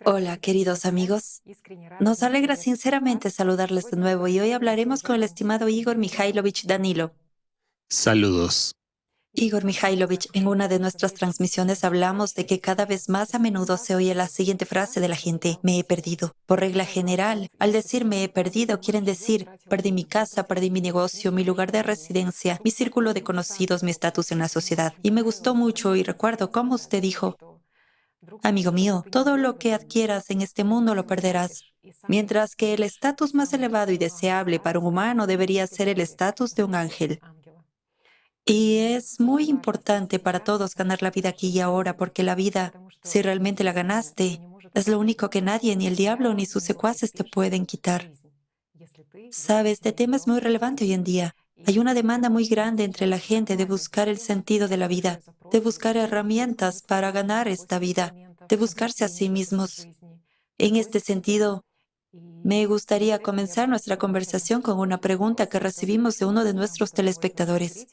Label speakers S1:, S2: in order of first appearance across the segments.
S1: Hola, queridos amigos. Nos alegra sinceramente saludarles de nuevo y hoy hablaremos con el estimado Igor Mikhailovich Danilo.
S2: Saludos.
S1: Igor Mikhailovich, en una de nuestras transmisiones hablamos de que cada vez más a menudo se oye la siguiente frase de la gente: me he perdido. Por regla general, al decir me he perdido, quieren decir perdí mi casa, perdí mi negocio, mi lugar de residencia, mi círculo de conocidos, mi estatus en la sociedad. Y me gustó mucho y recuerdo cómo usted dijo: amigo mío, todo lo que adquieras en este mundo lo perderás, mientras que el estatus más elevado y deseable para un humano debería ser el estatus de un ángel. Y es muy importante para todos ganar la vida aquí y ahora, porque la vida, si realmente la ganaste, es lo único que nadie, ni el diablo ni sus secuaces te pueden quitar. Sabe, este tema es muy relevante hoy en día. Hay una demanda muy grande entre la gente de buscar el sentido de la vida, de buscar herramientas para ganar esta vida, de buscarse a sí mismos. En este sentido, me gustaría comenzar nuestra conversación con una pregunta que recibimos de uno de nuestros telespectadores.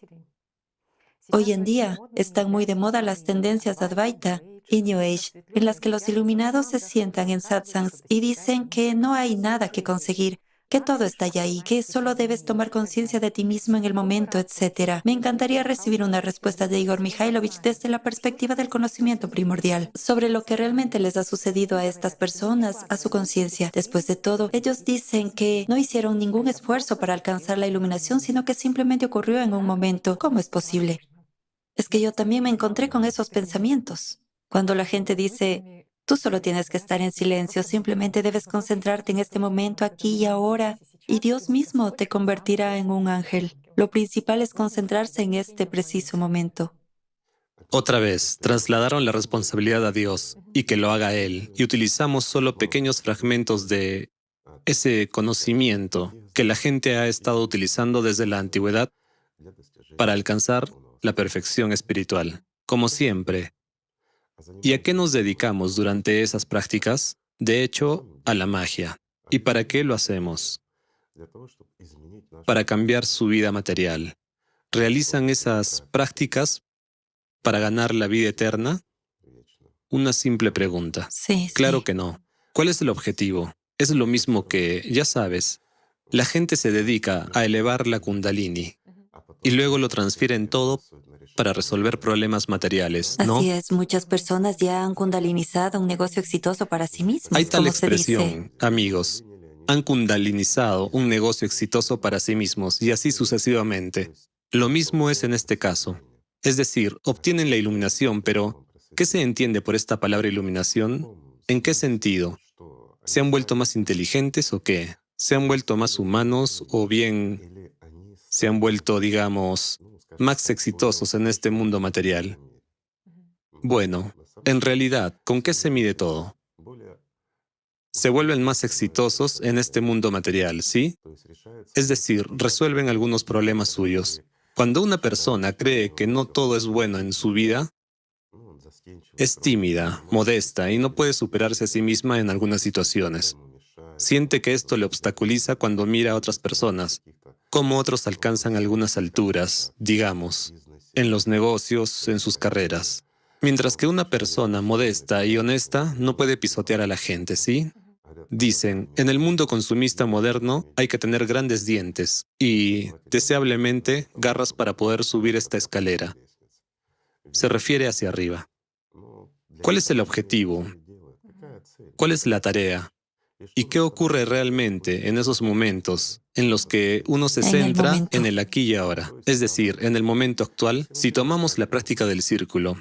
S1: Hoy en día están muy de moda las tendencias Advaita y New Age, en las que los iluminados se sientan en satsangs y dicen que no hay nada que conseguir, que todo está ya ahí, que solo debes tomar conciencia de ti mismo en el momento, etc. Me encantaría recibir una respuesta de Igor Mikhailovich desde la perspectiva del conocimiento primordial, sobre lo que realmente les ha sucedido a estas personas, a su conciencia. Después de todo, ellos dicen que no hicieron ningún esfuerzo para alcanzar la iluminación, sino que simplemente ocurrió en un momento. ¿Cómo es posible? Es que yo también me encontré con esos pensamientos. Cuando la gente dice, tú solo tienes que estar en silencio, simplemente debes concentrarte en este momento, aquí y ahora, y Dios mismo te convertirá en un ángel. Lo principal es concentrarse en este preciso momento.
S2: Otra vez, trasladaron la responsabilidad a Dios y que lo haga Él, y utilizamos solo pequeños fragmentos de ese conocimiento que la gente ha estado utilizando desde la antigüedad para alcanzar la perfección espiritual. Como siempre. ¿Y a qué nos dedicamos durante esas prácticas? De hecho, a la magia. ¿Y para qué lo hacemos? Para cambiar su vida material. ¿Realizan esas prácticas para ganar la vida eterna? Una simple pregunta.
S1: Sí,
S2: Claro
S1: sí.
S2: que no. ¿Cuál es el objetivo? Es lo mismo que, ya sabes, la gente se dedica a elevar la Kundalini y luego lo transfieren todo para resolver problemas materiales,
S1: Así
S2: ¿no?
S1: es, muchas personas ya han kundalinizado un negocio exitoso para sí
S2: Hay
S1: mismos,
S2: tal
S1: como se dice.
S2: expresión, amigos. Han kundalinizado un negocio exitoso para sí mismos y así sucesivamente. Lo mismo es en este caso. Es decir, obtienen la iluminación, pero ¿qué se entiende por esta palabra iluminación? ¿En qué sentido? ¿Se han vuelto más inteligentes o qué? ¿Se han vuelto más humanos o bien se han vuelto, digamos, más exitosos en este mundo material? Bueno, en realidad, ¿con qué se mide todo? Se vuelven más exitosos en este mundo material, ¿sí? Es decir, resuelven algunos problemas suyos. Cuando una persona cree que no todo es bueno en su vida, es tímida, modesta y no puede superarse a sí misma en algunas situaciones. Siente que esto le obstaculiza cuando mira a otras personas, cómo otros alcanzan algunas alturas, digamos, en los negocios, en sus carreras. Mientras que una persona modesta y honesta no puede pisotear a la gente, ¿sí? Dicen, en el mundo consumista moderno hay que tener grandes dientes y, deseablemente, garras para poder subir esta escalera. Se refiere hacia arriba. ¿Cuál es el objetivo? ¿Cuál es la tarea? ¿Y qué ocurre realmente en esos momentos en los que uno se
S1: En el
S2: centra en
S1: momento.
S2: el aquí y ahora? Es decir, en el momento actual, si tomamos la práctica del círculo,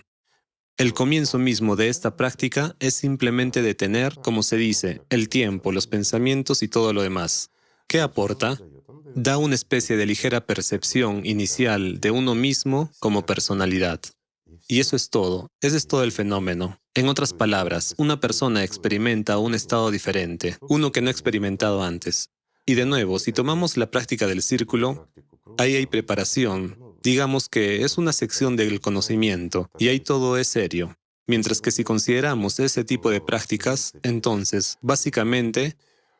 S2: el comienzo mismo de esta práctica es simplemente detener, como se dice, el tiempo, los pensamientos y todo lo demás. ¿Qué aporta? Da una especie de ligera percepción inicial de uno mismo como personalidad. Y eso es todo. Ese es todo el fenómeno. En otras palabras, una persona experimenta un estado diferente, uno que no ha experimentado antes. Y de nuevo, si tomamos la práctica del círculo, ahí hay preparación. Digamos que es una sección del conocimiento y ahí todo es serio. Mientras que si consideramos ese tipo de prácticas, entonces, básicamente,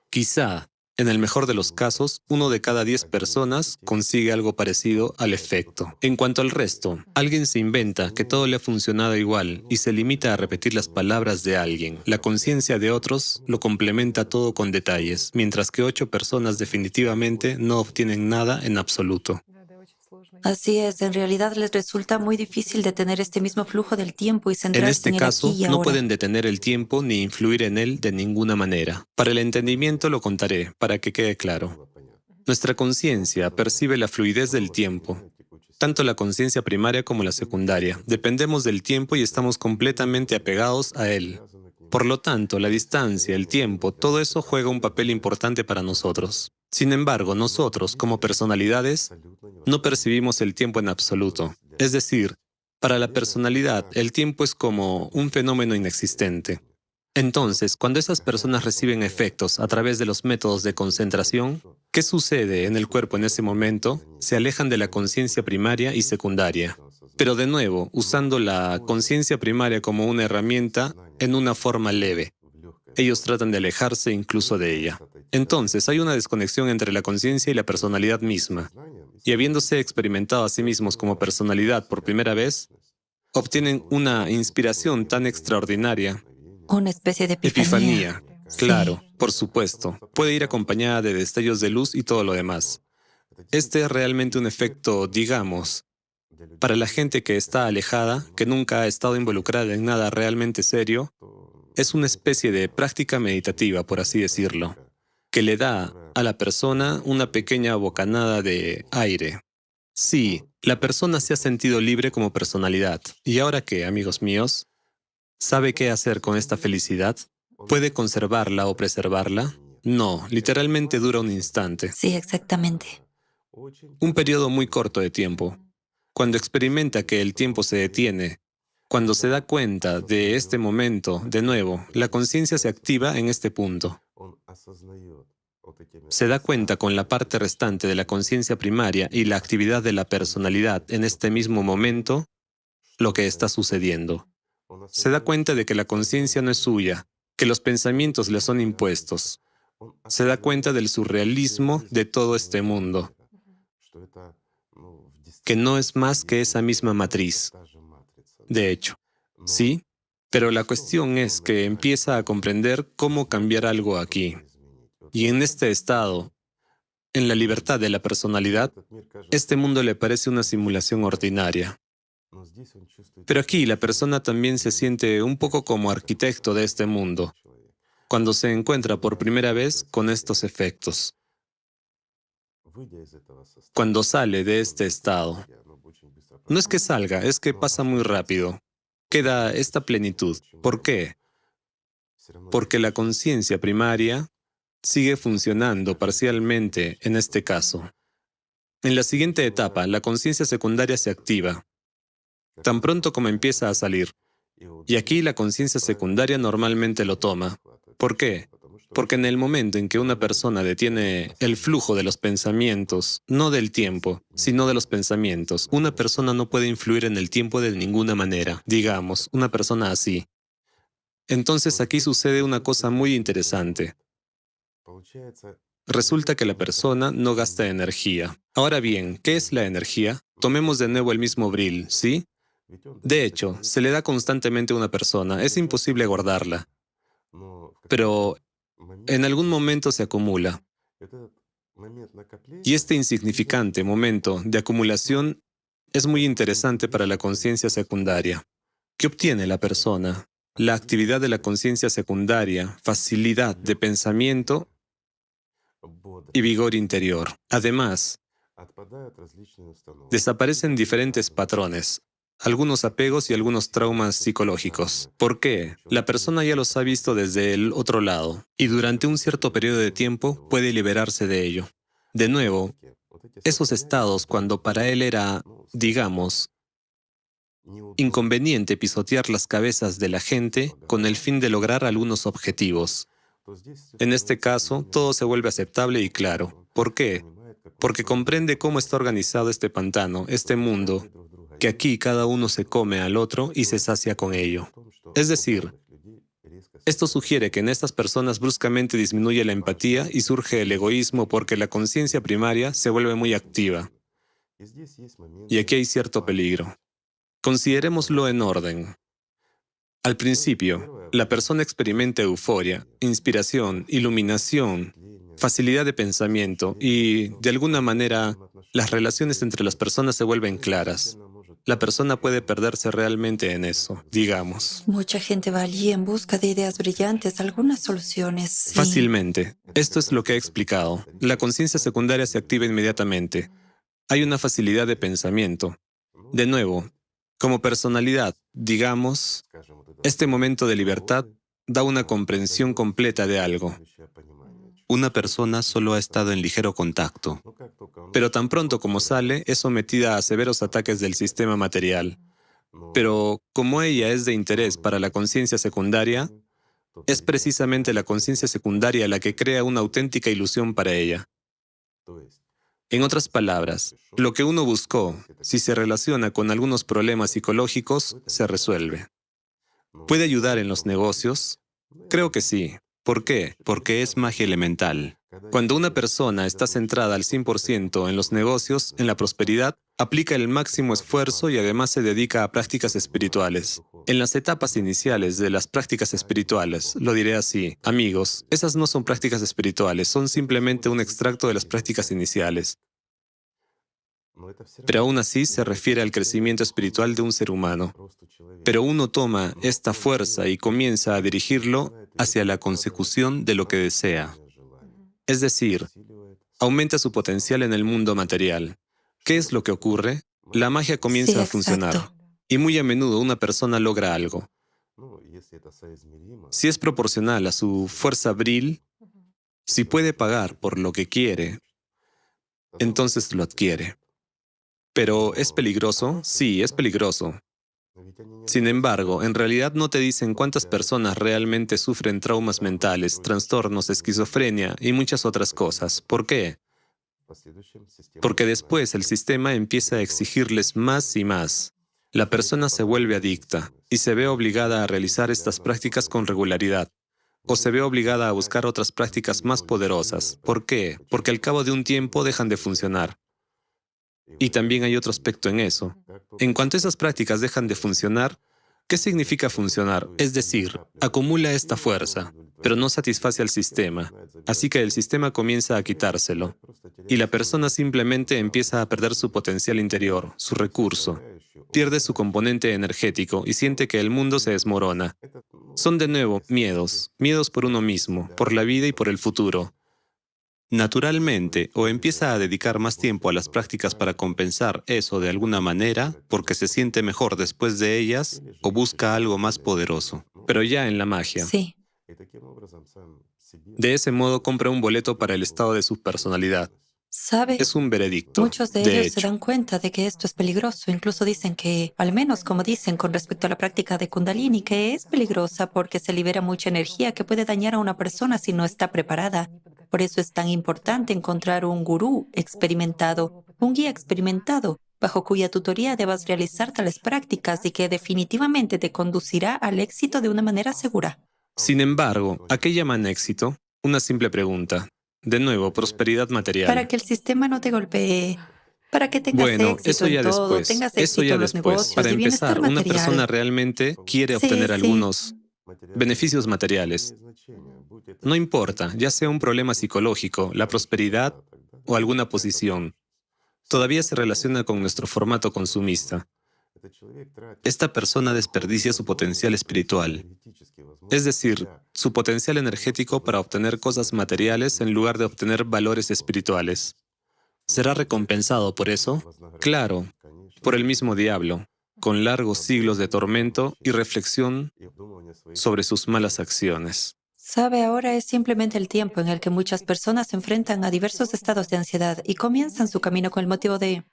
S2: quizá En el mejor de los casos, 1 de cada 10 personas consigue algo parecido al efecto. En cuanto al resto, alguien se inventa que todo le ha funcionado igual y se limita a repetir las palabras de alguien. La conciencia de otros lo complementa todo con detalles, mientras que 8 personas definitivamente no obtienen nada en absoluto.
S1: Así es, en realidad les resulta muy difícil detener este mismo flujo del tiempo y
S2: En
S1: centrarse
S2: este
S1: en el aquí
S2: caso,
S1: y
S2: no
S1: ahora.
S2: pueden detener el tiempo ni influir en él de ninguna manera. Para el entendimiento lo contaré, para que quede claro. Nuestra conciencia percibe la fluidez del tiempo, tanto la conciencia primaria como la secundaria. Dependemos del tiempo y estamos completamente apegados a él. Por lo tanto, la distancia, el tiempo, todo eso juega un papel importante para nosotros. Sin embargo, nosotros, como personalidades, no percibimos el tiempo en absoluto. Es decir, para la personalidad, el tiempo es como un fenómeno inexistente. Entonces, cuando esas personas reciben efectos a través de los métodos de concentración, ¿qué sucede en el cuerpo en ese momento? Se alejan de la conciencia primaria y secundaria. Pero de nuevo, usando la conciencia primaria como una herramienta en una forma leve. Ellos tratan de alejarse incluso de ella. Entonces, hay una desconexión entre la conciencia y la personalidad misma. Y habiéndose experimentado a sí mismos como personalidad por primera vez, obtienen una inspiración tan extraordinaria.
S1: Una especie de epifanía.
S2: Epifanía,
S1: Sí.
S2: claro, por supuesto. Puede ir acompañada de destellos de luz y todo lo demás. Este es realmente un efecto, digamos, para la gente que está alejada, que nunca ha estado involucrada en nada realmente serio, es una especie de práctica meditativa, por así decirlo, que le da a la persona una pequeña bocanada de aire. Sí, la persona se ha sentido libre como personalidad. ¿Y ahora qué, amigos míos? ¿Sabe qué hacer con esta felicidad? ¿Puede conservarla o preservarla? No, literalmente dura un instante,
S1: Sí, exactamente.
S2: un periodo muy corto de tiempo. Cuando experimenta que el tiempo se detiene, cuando se da cuenta de este momento, de nuevo, la conciencia se activa en este punto. Se da cuenta con la parte restante de la conciencia primaria y la actividad de la personalidad en este mismo momento lo que está sucediendo. Se da cuenta de que la conciencia no es suya, que los pensamientos le son impuestos. Se da cuenta del surrealismo de todo este mundo, que no es más que esa misma matriz. De hecho, sí, pero la cuestión es que empieza a comprender cómo cambiar algo aquí. Y en este estado, en la libertad de la personalidad, este mundo le parece una simulación ordinaria. Pero aquí la persona también se siente un poco como arquitecto de este mundo, cuando se encuentra por primera vez con estos efectos. Cuando sale de este estado, no es que salga, es que pasa muy rápido. Queda esta plenitud. ¿Por qué? Porque la conciencia primaria sigue funcionando parcialmente en este caso. En la siguiente etapa, la conciencia secundaria se activa, tan pronto como empieza a salir. Y aquí la conciencia secundaria normalmente lo toma. ¿Por qué? Porque en el momento en que una persona detiene el flujo de los pensamientos, no del tiempo, sino de los pensamientos, una persona no puede influir en el tiempo de ninguna manera. Digamos, una persona así. Entonces aquí sucede una cosa muy interesante. Resulta que la persona no gasta energía. Ahora bien, ¿qué es la energía? Tomemos de nuevo el mismo Brill, ¿sí? De hecho, se le da constantemente a una persona, es imposible guardarla, pero en algún momento se acumula. Y este insignificante momento de acumulación es muy interesante para la conciencia secundaria. ¿Qué obtiene la persona? La actividad de la conciencia secundaria, facilidad de pensamiento y vigor interior. Además, desaparecen diferentes patrones, algunos apegos y algunos traumas psicológicos. ¿Por qué? La persona ya los ha visto desde el otro lado y durante un cierto periodo de tiempo puede liberarse de ello. De nuevo, esos estados cuando para él era, digamos, inconveniente pisotear las cabezas de la gente con el fin de lograr algunos objetivos. En este caso, todo se vuelve aceptable y claro. ¿Por qué? Porque comprende cómo está organizado este pantano, este mundo, que aquí cada uno se come al otro y se sacia con ello. Es decir, Esto sugiere que en estas personas bruscamente disminuye la empatía y surge el egoísmo porque la conciencia primaria se vuelve muy activa. Y aquí hay cierto peligro. Considerémoslo en orden. Al principio, la persona experimenta euforia, inspiración, iluminación, facilidad de pensamiento y, de alguna manera, las relaciones entre las personas se vuelven claras. La persona puede perderse realmente en eso, digamos.
S1: Mucha gente va allí en busca de ideas brillantes, algunas soluciones, sí.
S2: Fácilmente. Esto es lo que he explicado. La conciencia secundaria se activa inmediatamente. Hay una facilidad de pensamiento. De nuevo, como personalidad, digamos, este momento de libertad da una comprensión completa de algo.
S3: Una persona solo ha estado en ligero contacto.
S2: Pero tan pronto como sale, es sometida a severos ataques del sistema material. Pero como ella es de interés para la conciencia secundaria, es precisamente la conciencia secundaria la que crea una auténtica ilusión para ella. En otras palabras, lo que uno buscó, si se relaciona con algunos problemas psicológicos, se resuelve. ¿Puede ayudar en los negocios? Creo que sí. ¿Por qué?
S3: Porque es magia elemental.
S2: Cuando una persona está centrada al 100% en los negocios, en la prosperidad, aplica el máximo esfuerzo y además se dedica a prácticas espirituales. En las etapas iniciales de las prácticas espirituales, lo diré así, amigos, esas no son prácticas espirituales, son simplemente un extracto de las prácticas iniciales. Pero aún así se refiere al crecimiento espiritual de un ser humano. Pero uno toma esta fuerza y comienza a dirigirlo
S3: Hacia la consecución de lo que desea.
S2: es decir, aumenta su potencial en el mundo material. ¿Qué es lo que ocurre? La magia
S1: Sí,
S2: comienza a funcionar.
S1: exacto.
S2: Y muy a menudo una persona logra algo. Si es proporcional a su fuerza bril, si puede pagar por lo que quiere, entonces lo adquiere. ¿Pero es peligroso? Sí, es peligroso. Sin embargo, en realidad no te dicen cuántas personas realmente sufren traumas mentales, trastornos, esquizofrenia y muchas otras cosas. ¿Por qué? Porque después el sistema empieza a exigirles más y más. La persona se vuelve adicta y se ve obligada a realizar estas prácticas con regularidad. O se ve obligada a buscar otras prácticas más poderosas. ¿Por qué? Porque al cabo de un tiempo dejan de funcionar. Y también hay otro aspecto en eso. En cuanto esas prácticas dejan de funcionar, ¿qué significa funcionar? Es decir, acumula esta fuerza, pero no satisface al sistema. Así que el sistema comienza a quitárselo. Y la persona simplemente empieza a perder su potencial interior, su recurso. Pierde su componente energético y siente que el mundo se desmorona. Son de nuevo miedos, miedos por uno mismo, por la vida y por el futuro.
S3: Naturalmente, o empieza a dedicar más tiempo a las prácticas para compensar eso de alguna manera, porque se siente mejor después de ellas, o busca algo más poderoso.
S2: Pero ya en la magia.
S1: Sí.
S2: De ese modo compra un boleto para el estado de su personalidad.
S1: ¿Sabe?
S2: Es un veredicto,
S1: Muchos de
S2: de
S1: ellos se
S2: hecho.
S1: dan cuenta de que esto es peligroso. Incluso dicen que, al menos como dicen con respecto a la práctica de Kundalini, que es peligrosa porque se libera mucha energía que puede dañar a una persona si no está preparada. Por eso es tan importante encontrar un gurú experimentado, un guía experimentado, bajo cuya tutoría debas realizar tales prácticas y que definitivamente te conducirá al éxito de una manera segura.
S2: Sin embargo, ¿a qué llaman éxito? Una simple pregunta. De nuevo, prosperidad
S1: Para
S2: material.
S1: que el sistema no te golpee, para que tengas
S2: Bueno,
S1: éxito
S2: eso
S1: en
S2: ya
S1: todo,
S2: después.
S1: tengas
S2: Eso
S1: éxito
S2: ya
S1: en los
S2: después.
S1: negocios
S2: Para
S1: y bienestar
S2: empezar, una persona
S1: material.
S2: realmente quiere
S1: Sí,
S2: obtener
S1: sí.
S2: algunos beneficios materiales. No importa, ya sea un problema psicológico, la prosperidad o alguna posición. Todavía se relaciona con nuestro formato consumista.
S3: Esta persona desperdicia su potencial espiritual.
S2: Es decir, su potencial energético para obtener cosas materiales en lugar de obtener valores espirituales. ¿Será recompensado por eso? Claro, por el mismo diablo, con largos siglos de tormento y reflexión sobre sus malas acciones.
S1: Sabe, ahora es simplemente el tiempo en el que muchas personas se enfrentan a diversos estados de ansiedad y comienzan su camino con el motivo de,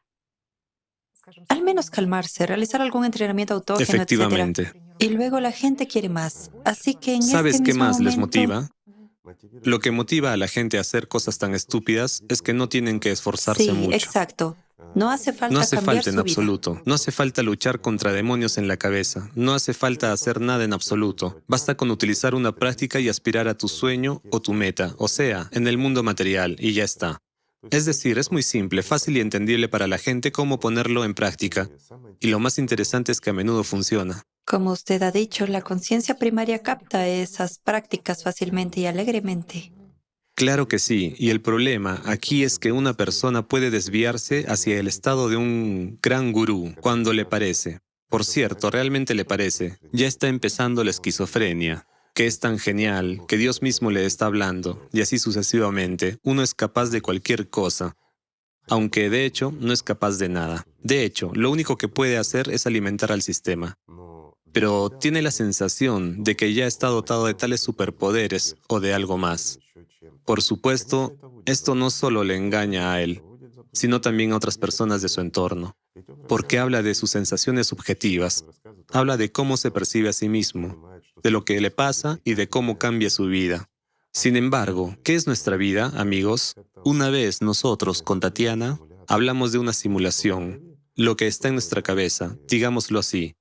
S1: al menos calmarse, realizar algún entrenamiento autógeno, etcétera.
S2: Efectivamente.
S1: Y luego la gente quiere más. Así que en este
S2: ¿Sabes qué
S1: mismo
S2: más les
S1: momento,
S2: motiva? Lo que motiva a la gente a hacer cosas tan estúpidas es que no tienen que esforzarse
S1: sí,
S2: mucho.
S1: exacto. No hace
S2: No
S1: falta
S2: hace
S1: cambiar
S2: falta en
S1: su vida.
S2: absoluto. No hace falta luchar contra demonios en la cabeza. No hace falta hacer nada en absoluto. Basta con utilizar una práctica y aspirar a tu sueño o tu meta, o sea, en el mundo material, y ya está. Es decir, es muy simple, fácil y entendible para la gente cómo ponerlo en práctica. Y lo más interesante es que a menudo funciona.
S1: Como usted ha dicho, la conciencia primaria capta esas prácticas fácilmente y alegremente.
S2: Claro que sí, y el problema aquí es que una persona puede desviarse hacia el estado de un gran gurú cuando le parece. Por cierto, realmente le parece. Ya está empezando la esquizofrenia, que es tan genial, que Dios mismo le está hablando, y así sucesivamente. Uno es capaz de cualquier cosa, aunque de hecho no es capaz de nada. De hecho, lo único que puede hacer es alimentar al sistema. Pero tiene la sensación de que ya está dotado de tales superpoderes o de algo más. Por supuesto, esto no solo le engaña a él, sino también a otras personas de su entorno, porque habla de sus sensaciones subjetivas, habla de cómo se percibe a sí mismo, de lo que le pasa y de cómo cambia su vida. Sin embargo, ¿qué es nuestra vida, amigos? Una vez nosotros, con Tatiana, hablamos de una simulación, lo que está en nuestra cabeza, digámoslo así.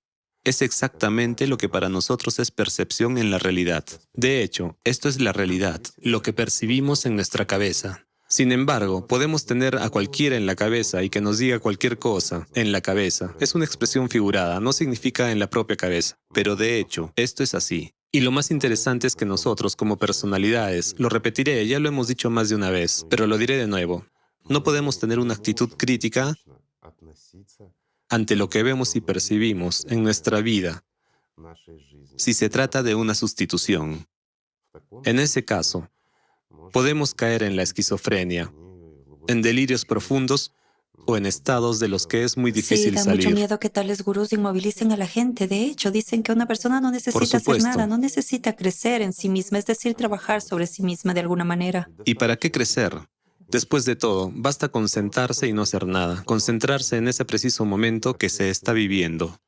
S2: Es exactamente lo que para nosotros es percepción en la realidad. De hecho, esto es la realidad, lo que percibimos en nuestra cabeza. Sin embargo, podemos tener a cualquiera en la cabeza y que nos diga cualquier cosa en la cabeza. Es una expresión figurada, no significa en la propia cabeza. Pero de hecho, esto es así. Y lo más interesante es que nosotros, como personalidades, lo repetiré, ya lo hemos dicho más de una vez, pero lo diré de nuevo, no podemos tener una actitud crítica ante lo que vemos y percibimos en nuestra vida si se trata de una sustitución. En ese caso, podemos caer en la esquizofrenia, en delirios profundos o en estados de los que es muy
S1: Sí,
S2: difícil
S1: da mucho
S2: salir.
S1: miedo que tales gurús inmovilicen a la gente. De hecho, dicen que una persona no
S2: Por
S1: necesita hacer nada,
S2: supuesto.
S1: no necesita crecer en sí misma, es decir, trabajar sobre sí misma de alguna manera.
S2: ¿Y para qué crecer? Después de todo, basta con sentarse y no hacer nada, concentrarse en ese preciso momento que se está viviendo.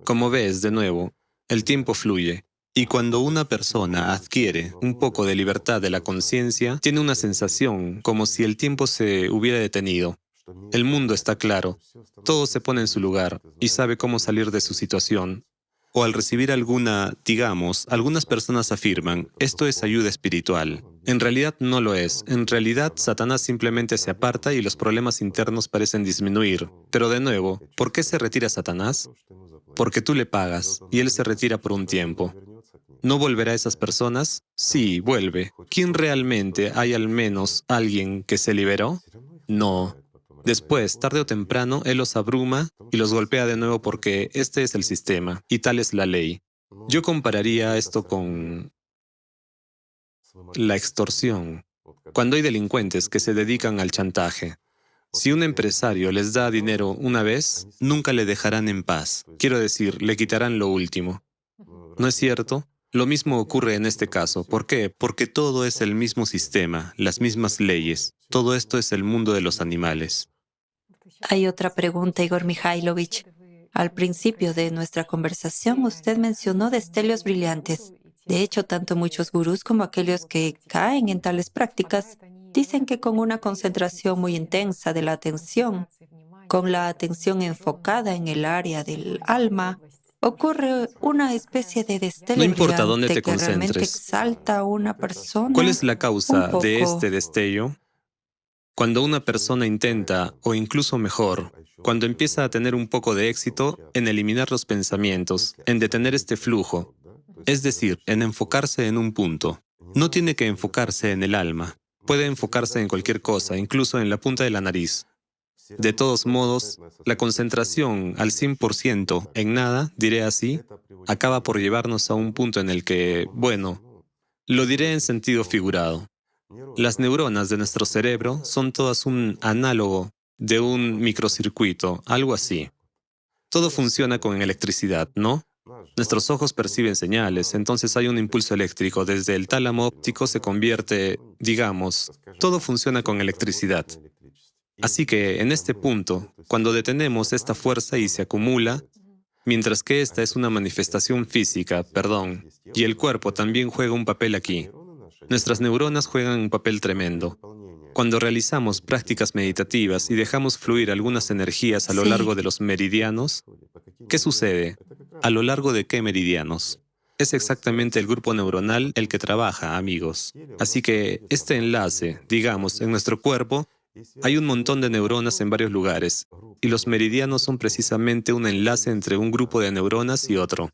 S2: Como ves, de nuevo, el tiempo fluye. Y cuando una persona adquiere un poco de libertad de la conciencia, tiene una sensación como si el tiempo se hubiera detenido. El mundo está claro, todo se pone en su lugar y sabe cómo salir de su situación. O al recibir algunas personas afirman, esto es ayuda espiritual. En realidad no lo es. En realidad, Satanás simplemente se aparta y los problemas internos parecen disminuir. Pero de nuevo, ¿por qué se retira Satanás? Porque tú le pagas y él se retira por un tiempo. ¿No volverá a esas personas? Sí, vuelve. ¿Quién realmente hay al menos alguien que se liberó? No. Después, tarde o temprano, él los abruma y los golpea de nuevo porque este es el sistema y tal es la ley. Yo compararía esto con la extorsión. Cuando hay delincuentes que se dedican al chantaje, si un empresario les da dinero una vez, nunca le dejarán en paz. Quiero decir, le quitarán lo último. ¿No es cierto? Lo mismo ocurre en este caso. ¿Por qué? Porque todo es el mismo sistema, las mismas leyes. Todo esto es el mundo de los animales.
S1: Hay otra pregunta, Igor Mikhailovich. Al principio de nuestra conversación, usted mencionó destellos brillantes. De hecho, tanto muchos gurús como aquellos que caen en tales prácticas dicen que con una concentración muy intensa de la atención, con la atención enfocada en el área del alma, ocurre una especie de
S2: No
S1: destello
S2: importa dónde
S1: brillante
S2: te
S1: que realmente
S2: concentres.
S1: exalta a una
S2: ¿Cuál
S1: persona
S2: es la
S1: un
S2: causa de
S1: poco.
S2: este destello? Cuando una persona intenta, o incluso mejor, cuando empieza a tener un poco de éxito en eliminar los pensamientos, en detener este flujo, es decir, en enfocarse en un punto. No tiene que enfocarse en el alma. Puede enfocarse en cualquier cosa, incluso en la punta de la nariz. De todos modos, la concentración al 100% en nada, diré así, acaba por llevarnos a un punto en el que, bueno, lo diré en sentido figurado. Las neuronas de nuestro cerebro son todas un análogo de un microcircuito, algo así. Todo funciona con electricidad, ¿no? Nuestros ojos perciben señales, entonces hay un impulso eléctrico. Desde el tálamo óptico se convierte, digamos, todo funciona con electricidad. Así que en este punto, cuando detenemos esta fuerza y se acumula, mientras que esta es una manifestación física, y el cuerpo también juega un papel aquí. Nuestras neuronas juegan un papel tremendo. Cuando realizamos prácticas meditativas y dejamos fluir algunas energías a lo
S1: Sí.
S2: largo de los meridianos, ¿qué sucede? ¿A lo largo de qué meridianos? Es exactamente el grupo neuronal el que trabaja, amigos. Así que este enlace, digamos, en nuestro cuerpo, hay un montón de neuronas en varios lugares, y los meridianos son precisamente un enlace entre un grupo de neuronas y otro.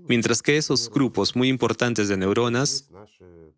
S2: Mientras que esos grupos muy importantes de neuronas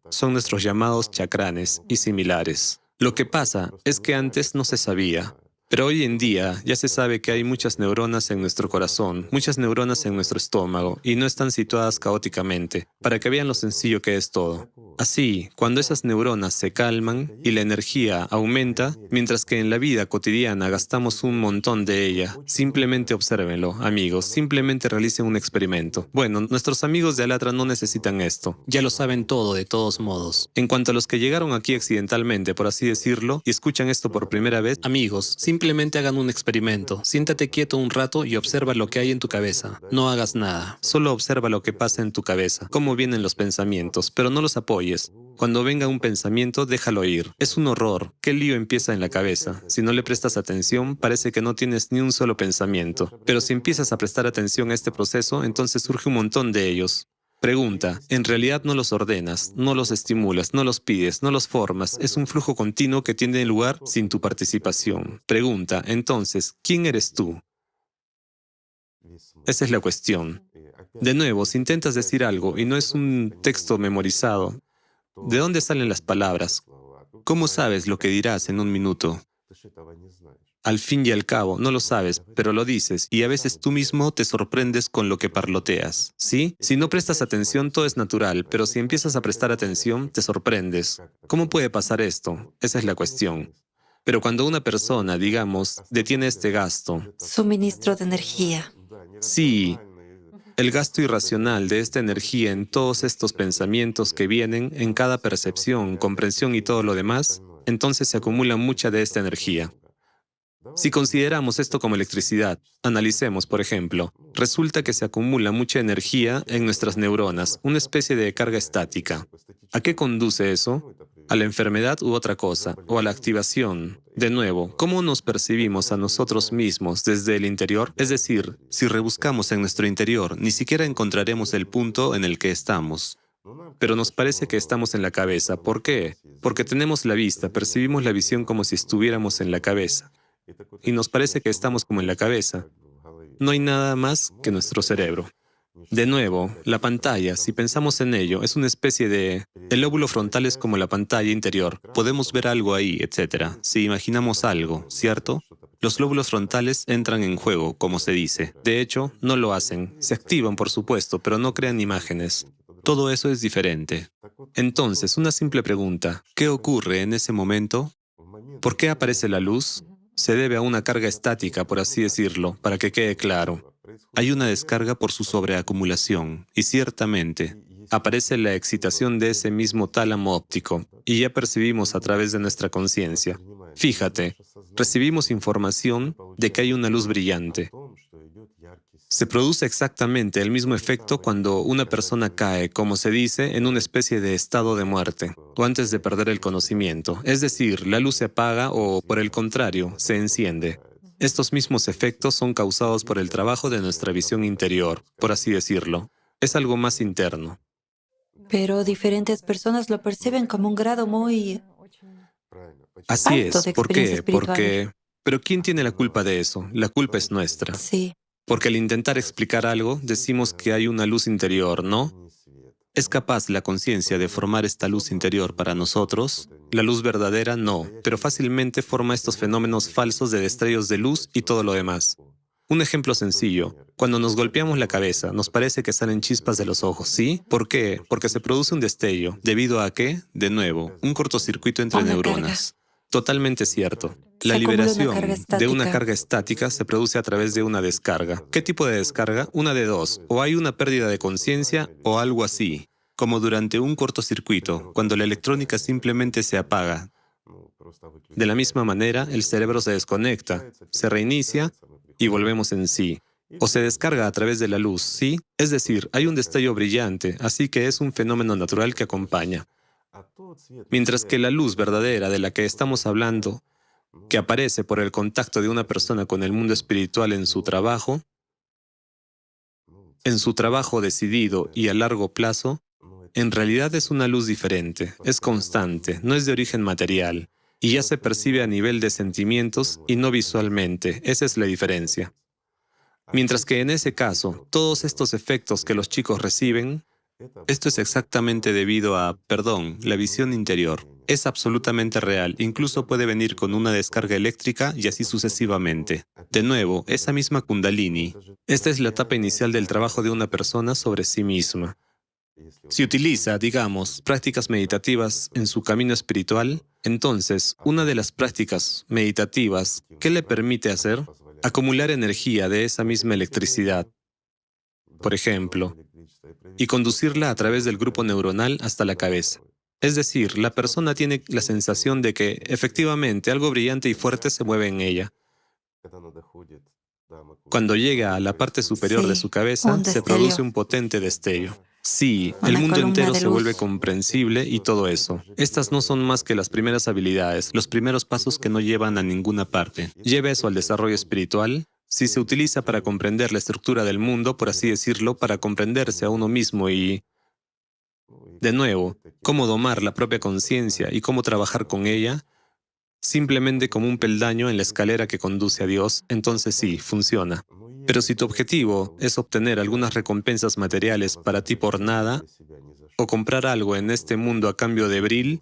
S2: son nuestros llamados chakranes y similares. Lo que pasa es que antes no se sabía, pero hoy en día ya se sabe que hay muchas neuronas en nuestro corazón, muchas neuronas en nuestro estómago, y no están situadas caóticamente, para que vean lo sencillo que es todo. Así, cuando esas neuronas se calman y la energía aumenta, mientras que en la vida cotidiana gastamos un montón de ella, simplemente obsérvenlo, amigos, simplemente realicen un experimento. Bueno, nuestros amigos de Alatra no necesitan esto, ya lo saben todo de todos modos. En cuanto a los que llegaron aquí accidentalmente, por así decirlo, y escuchan esto por primera vez, amigos, simplemente hagan un experimento. Siéntate quieto un rato y observa lo que hay en tu cabeza. No hagas nada, solo observa lo que pasa en tu cabeza, cómo vienen los pensamientos, pero no los apoyes. Cuando venga un pensamiento, déjalo ir. Es un horror. ¿Qué lío empieza en la cabeza? Si no le prestas atención, parece que no tienes ni un solo pensamiento. Pero si empiezas a prestar atención a este proceso, entonces surge un montón de ellos. Pregunta, en realidad no los ordenas, no los estimulas, no los pides, no los formas. Es un flujo continuo que tiene lugar sin tu participación. Pregunta, entonces, ¿quién eres tú? Esa es la cuestión. De nuevo, si intentas decir algo y no es un texto memorizado, ¿de dónde salen las palabras? ¿Cómo sabes lo que dirás en un minuto? Al fin y al cabo, no lo sabes, pero lo dices, y a veces tú mismo te sorprendes con lo que parloteas, ¿sí? Si no prestas atención, todo es natural, pero si empiezas a prestar atención, te sorprendes. ¿Cómo puede pasar esto? Esa es la cuestión. Pero cuando una persona, digamos, detiene este gasto,
S1: Suministro de energía.
S2: sí, el gasto irracional de esta energía en todos estos pensamientos que vienen, en cada percepción, comprensión y todo lo demás, entonces se acumula mucha de esta energía. Si consideramos esto como electricidad, analicemos, por ejemplo, resulta que se acumula mucha energía en nuestras neuronas, una especie de carga estática. ¿A qué conduce eso? ¿A la enfermedad u otra cosa? ¿O a la activación? De nuevo, ¿cómo nos percibimos a nosotros mismos desde el interior? Es decir, si rebuscamos en nuestro interior, ni siquiera encontraremos el punto en el que estamos. Pero nos parece que estamos en la cabeza. ¿Por qué? Porque tenemos la vista, percibimos la visión como si estuviéramos en la cabeza. Y nos parece que estamos como en la cabeza. No hay nada más que nuestro cerebro. De nuevo, la pantalla, si pensamos en ello, es una especie de... El lóbulo frontal es como la pantalla interior. Podemos ver algo ahí, etc. Si imaginamos algo, ¿cierto? Los lóbulos frontales entran en juego, como se dice. De hecho, no lo hacen. Se activan, por supuesto, pero no crean imágenes. Todo eso es diferente. Entonces, una simple pregunta. ¿Qué ocurre en ese momento? ¿Por qué aparece la luz? Se debe a una carga estática, por así decirlo, para que quede claro. Hay una descarga por su sobreacumulación, y ciertamente, aparece la excitación de ese mismo tálamo óptico, y ya percibimos a través de nuestra conciencia. Fíjate, recibimos información de que hay una luz brillante. Se produce exactamente el mismo efecto cuando una persona cae, como se dice, en una especie de estado de muerte, o antes de perder el conocimiento. Es decir, la luz se apaga o, por el contrario, se enciende. Estos mismos efectos son causados por el trabajo de nuestra visión interior, por así decirlo. Es algo más interno.
S1: Pero diferentes personas lo perciben como un grado muy
S2: Así
S1: alto
S2: es.
S1: de
S2: ¿Por
S1: experiencia
S2: qué?
S1: espiritual.
S2: Pero ¿quién tiene la culpa de eso? La culpa es nuestra.
S1: Sí.
S2: Porque al intentar explicar algo, decimos que hay una luz interior, ¿no? ¿Es capaz la conciencia de formar esta luz interior para nosotros? La luz verdadera no, pero fácilmente forma estos fenómenos falsos de destellos de luz y todo lo demás. Un ejemplo sencillo. Cuando nos golpeamos la cabeza, nos parece que salen chispas de los ojos, ¿sí? ¿Por qué? Porque se produce un destello. ¿Debido a qué? De nuevo, un cortocircuito entre
S1: Una
S2: neuronas. Totalmente cierto. La
S1: Se acumula una
S2: liberación
S1: carga
S2: de una
S1: estática.
S2: carga estática se produce a través de una descarga. ¿Qué tipo de descarga? Una de dos. O hay una pérdida de conciencia o algo así. Como durante un cortocircuito, cuando la electrónica simplemente se apaga. De la misma manera, el cerebro se desconecta, se reinicia y volvemos en sí. O se descarga a través de la luz, ¿sí? Es decir, hay un destello brillante, así que es un fenómeno natural que acompaña. Mientras que la luz verdadera de la que estamos hablando, que aparece por el contacto de una persona con el mundo espiritual en su trabajo decidido y a largo plazo, en realidad es una luz diferente, es constante, no es de origen material, y ya se percibe a nivel de sentimientos y no visualmente. Esa es la diferencia. Mientras que en ese caso, todos estos efectos que los chicos reciben, esto es exactamente debido a, la visión interior. Es absolutamente real, incluso puede venir con una descarga eléctrica y así sucesivamente. De nuevo, esa misma Kundalini. Esta es la etapa inicial del trabajo de una persona sobre sí misma. Si utiliza, digamos, prácticas meditativas en su camino espiritual, entonces, una de las prácticas meditativas, ¿qué le permite hacer? Acumular energía de esa misma electricidad, por ejemplo, y conducirla a través del grupo neuronal hasta la cabeza. Es decir, la persona tiene la sensación de que, efectivamente, algo brillante y fuerte se mueve en ella. Cuando llega a la parte superior de su
S1: Sí,
S2: cabeza,
S1: un
S2: se produce
S1: destello,
S2: un potente destello. Sí, el
S1: una
S2: mundo
S1: columna
S2: entero
S1: de
S2: se vuelve
S1: luz.
S2: comprensible y todo eso. Estas no son más que las primeras habilidades, los primeros pasos que no llevan a ninguna parte. Lleva eso al desarrollo espiritual. Si se utiliza para comprender la estructura del mundo, por así decirlo, para comprenderse a uno mismo y, de nuevo, cómo domar la propia conciencia y cómo trabajar con ella, simplemente como un peldaño en la escalera que conduce a Dios, entonces sí, funciona. Pero si tu objetivo es obtener algunas recompensas materiales para ti por nada, o comprar algo en este mundo a cambio de Bril,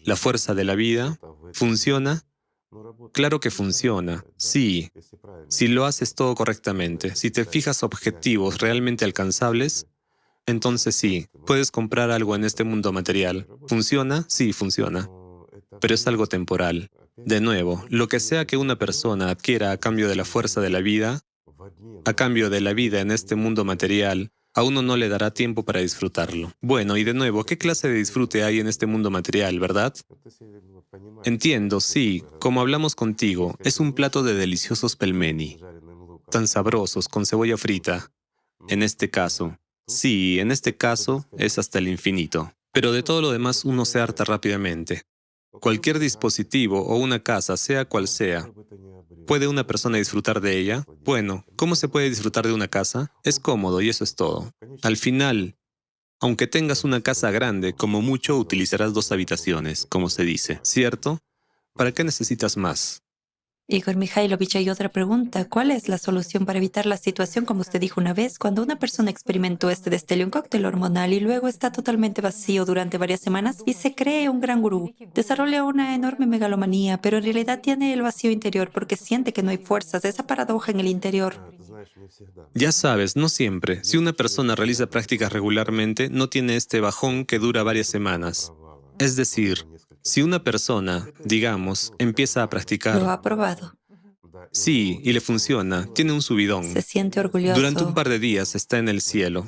S2: la fuerza de la vida, ¿funciona? Claro que funciona, sí, si lo haces todo correctamente, si te fijas objetivos realmente alcanzables, entonces sí, puedes comprar algo en este mundo material. ¿Funciona? Sí, funciona. Pero es algo temporal. De nuevo, lo que sea que una persona adquiera a cambio de la fuerza de la vida, a cambio de la vida en este mundo material, a uno no le dará tiempo para disfrutarlo. Bueno, y de nuevo, ¿qué clase de disfrute hay en este mundo material, verdad? Entiendo, sí, como hablamos contigo, es un plato de deliciosos pelmeni, tan sabrosos, con cebolla frita. En este caso, sí, en este caso es hasta el infinito. Pero de todo lo demás uno se harta rápidamente. Cualquier dispositivo o una casa, sea cual sea, ¿puede una persona disfrutar de ella? Bueno, ¿cómo se puede disfrutar de una casa? Es cómodo y eso es todo. Al final, aunque tengas una casa grande, como mucho utilizarás 2 habitaciones, como se dice, ¿cierto? ¿Para qué necesitas más?
S1: Igor Mikhailovich, hay otra pregunta. ¿Cuál es la solución para evitar la situación, como usted dijo una vez, cuando una persona experimentó este destello, un cóctel hormonal, y luego está totalmente vacío durante varias semanas y se cree un gran gurú? Desarrolla una enorme megalomanía, pero en realidad tiene el vacío interior porque siente que no hay fuerzas, esa paradoja en el interior.
S2: Ya sabes, no siempre. Si una persona realiza prácticas regularmente, no tiene este bajón que dura varias semanas. Es decir, si una persona, digamos, empieza a
S1: Lo
S2: practicar,
S1: ha probado.
S2: sí, y le funciona, tiene un
S1: Se
S2: subidón.
S1: siente
S2: Durante un
S1: orgulloso.
S2: par de días está en el cielo.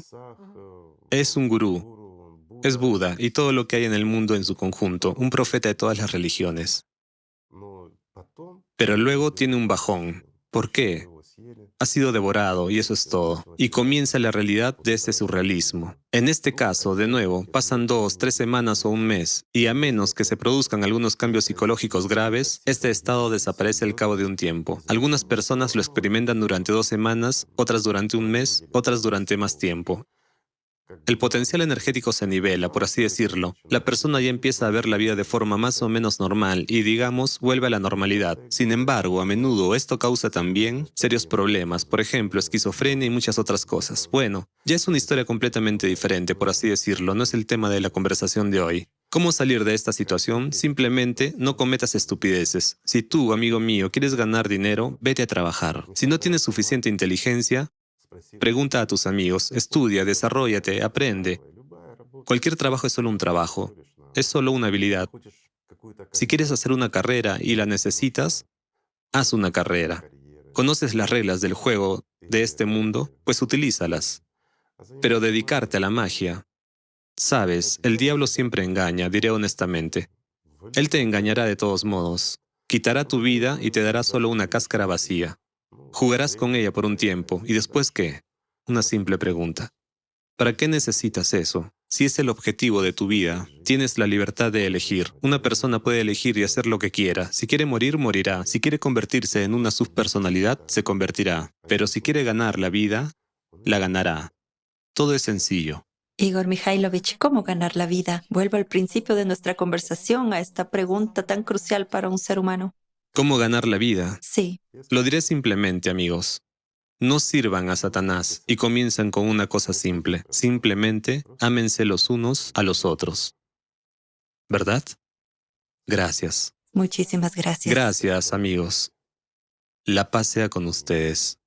S2: Es un gurú, es Buda y todo lo que hay en el mundo en su conjunto, un profeta de todas las religiones. Pero luego tiene un bajón. ¿Por qué? Ha sido devorado y eso es todo. Y comienza la realidad de ese surrealismo. En este caso, de nuevo, pasan 2, 3 semanas o un mes, y a menos que se produzcan algunos cambios psicológicos graves, este estado desaparece al cabo de un tiempo. Algunas personas lo experimentan durante 2 semanas, otras durante un mes, otras durante más tiempo. El potencial energético se nivela, por así decirlo. La persona ya empieza a ver la vida de forma más o menos normal y, digamos, vuelve a la normalidad. Sin embargo, a menudo esto causa también serios problemas, por ejemplo, esquizofrenia y muchas otras cosas. Bueno, ya es una historia completamente diferente, por así decirlo, no es el tema de la conversación de hoy. ¿Cómo salir de esta situación? Simplemente no cometas estupideces. Si tú, amigo mío, quieres ganar dinero, vete a trabajar. Si no tienes suficiente inteligencia, pregunta a tus amigos, estudia, desarróllate, aprende. Cualquier trabajo es solo un trabajo, es solo una habilidad. Si quieres hacer una carrera y la necesitas, haz una carrera. ¿Conoces las reglas del juego de este mundo? Pues utilízalas. Pero dedicarte a la magia. Sabes, el diablo siempre engaña, diré honestamente. Él te engañará de todos modos. Quitará tu vida y te dará solo una cáscara vacía. Jugarás con ella por un tiempo, ¿y después qué? Una simple pregunta. ¿Para qué necesitas eso? Si es el objetivo de tu vida, tienes la libertad de elegir. Una persona puede elegir y hacer lo que quiera. Si quiere morir, morirá. Si quiere convertirse en una subpersonalidad, se convertirá. Pero si quiere ganar la vida, la ganará. Todo es sencillo.
S1: Igor Mikhailovich, ¿cómo ganar la vida? Vuelvo al principio de nuestra conversación, a esta pregunta tan crucial para un ser humano.
S2: ¿Cómo ganar la vida?
S1: Sí,
S2: Lo diré simplemente, amigos. No sirvan a Satanás y comienzan con una cosa simple. Simplemente ámense los unos a los otros. ¿Verdad? Gracias.
S1: muchísimas gracias.
S2: Gracias, amigos. La paz sea con ustedes.